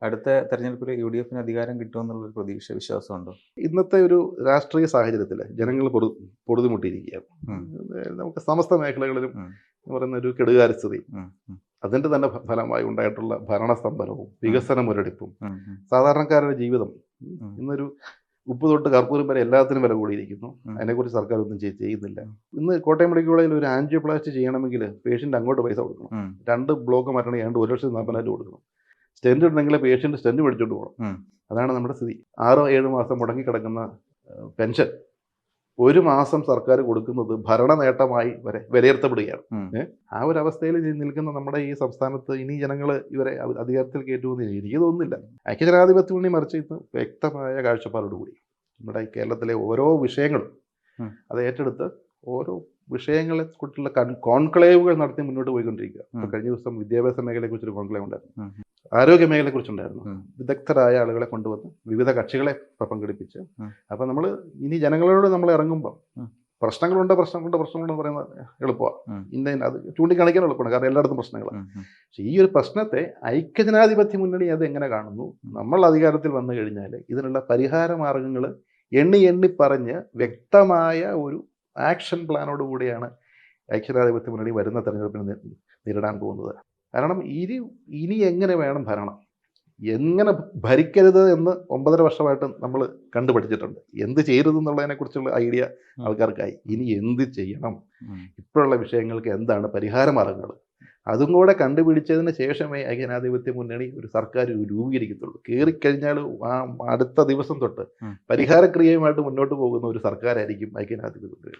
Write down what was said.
അടുത്ത തെരഞ്ഞെടുപ്പിൽ UDF-ന് അധികാരം കിട്ടുമെന്നുള്ളൊരു പ്രതീക്ഷ, വിശ്വാസമുണ്ടോ? ഇന്നത്തെ ഒരു രാഷ്ട്രീയ സാഹചര്യത്തിൽ ജനങ്ങൾ പൊറുതിമുട്ടിയിരിക്കുകയാണ്. നമുക്ക് സമസ്ത മേഖലകളിലും പറയുന്ന ഒരു കെടുകാര്യസ്ഥിതി, അതിൻ്റെ തന്നെ ഫലമായി ഉണ്ടായിട്ടുള്ള ഭരണസ്തംഭനവും വികസന മുരടിപ്പും സാധാരണക്കാരുടെ ജീവിതം ഇന്നൊരു ഉപ്പ് തൊട്ട് കർപ്പൂരം വരെ എല്ലാത്തിനും വില കൂടിയിരിക്കുന്നു. അതിനെക്കുറിച്ച് സർക്കാർ ഒന്നും ചെയ്യുന്നില്ല. ഇന്ന് കോട്ടയം മെഡിക്കൽ കോളേജിൽ ഒരു ആൻജിയോപ്ലാസ്റ്റി ചെയ്യണമെങ്കിൽ പേഷ്യൻ്റ് അങ്ങോട്ട് പൈസ കൊടുക്കണം. 2 ബ്ലോക്ക് മാറ്റണമെങ്കിൽ 1,40,000 കൊടുക്കണം. സ്റ്റെൻറ്റ് ഉണ്ടെങ്കിൽ പേഷ്യൻ്റ് സ്റ്റെൻറ്റ് മേടിച്ചോണ്ട് പോകണം. അതാണ് നമ്മുടെ സ്ഥിതി. 6-7 മാസം മുടങ്ങിക്കിടക്കുന്ന പെൻഷൻ 1 മാസം സർക്കാർ കൊടുക്കുന്നത് ഭരണ നേട്ടമായി വരെ വിലയിരുത്തപ്പെടുകയാണ്. ആ ഒരു അവസ്ഥയിൽ നിൽക്കുന്ന നമ്മുടെ ഈ സംസ്ഥാനത്ത് ഇനി ജനങ്ങൾ ഇവരെ അധികാരത്തിൽ കയറ്റുമെന്ന് എനിക്ക് തോന്നുന്നില്ല. ഐക്യജനാധിപത്യ മുന്നണി മറിച്ച് ഇന്ന് വ്യക്തമായ കാഴ്ചപ്പാടോടുകൂടി നമ്മുടെ കേരളത്തിലെ ഓരോ വിഷയങ്ങളും അത് ഏറ്റെടുത്ത് ഓരോ വിഷയങ്ങളെ കുറിച്ചുള്ള കോൺക്ലേവുകൾ നടത്തി മുന്നോട്ട് പോയിക്കൊണ്ടിരിക്കുക. ഇപ്പോൾ കഴിഞ്ഞ ദിവസം വിദ്യാഭ്യാസ മേഖലയെക്കുറിച്ചൊരു കോൺക്ലേവ് ഉണ്ടായിരുന്നു, ആരോഗ്യ മേഖലയെക്കുറിച്ചുണ്ടായിരുന്നു. വിദഗ്ധരായ ആളുകളെ കൊണ്ടുവന്ന് വിവിധ കക്ഷികളെ പങ്കെടുപ്പിച്ച്. അപ്പം നമ്മൾ ഇനി ജനങ്ങളോട് നമ്മൾ ഇറങ്ങുമ്പം പ്രശ്നങ്ങളുണ്ടെന്ന് പറയുന്നത് എളുപ്പമാണ്. അത് ചൂണ്ടിക്കാണിക്കാൻ എളുപ്പമാണ്, കാരണം എല്ലായിടത്തും പ്രശ്നങ്ങളാണ്. പക്ഷേ ഈ ഒരു പ്രശ്നത്തെ ഐക്യജനാധിപത്യ മുന്നണി അത് എങ്ങനെ കാണുന്നു? നമ്മൾ അധികാരത്തിൽ വന്നു കഴിഞ്ഞാൽ ഇതിനുള്ള പരിഹാര മാർഗങ്ങൾ എണ്ണി പറഞ്ഞ് വ്യക്തമായ ഒരു ആക്ഷൻ പ്ലാനോട് കൂടിയാണ് ഐക്യജനാധിപത്യ മുന്നണി വരുന്ന തെരഞ്ഞെടുപ്പിന് നേരിടാൻ പോകുന്നത്. കാരണം ഇനി എങ്ങനെ വേണം ഭരണം, എങ്ങനെ ഭരിക്കരുത് എന്ന് 9.5 വർഷമായിട്ട് നമ്മൾ കണ്ടുപഠിച്ചിട്ടുണ്ട്. എന്ത് ചെയ്യരുതെന്നുള്ളതിനെക്കുറിച്ചുള്ള ഐഡിയ ആൾക്കാർക്കായി. ഇനി എന്ത് ചെയ്യണം, ഇപ്പോഴുള്ള വിഷയങ്ങൾക്ക് എന്താണ് പരിഹാര മാർഗങ്ങൾ, അതും കൂടെ കണ്ടുപിടിച്ചതിന് ശേഷമേ ഐക്യജനാധിപത്യ മുന്നണി ഒരു സർക്കാർ രൂപീകരിക്കത്തുള്ളൂ. കയറിക്കഴിഞ്ഞാൽ അടുത്ത ദിവസം തൊട്ട് പരിഹാരക്രിയയുമായിട്ട് മുന്നോട്ട് പോകുന്ന ഒരു സർക്കാരായിരിക്കും ഐക്യജനാധിപത്യ മുന്നണി.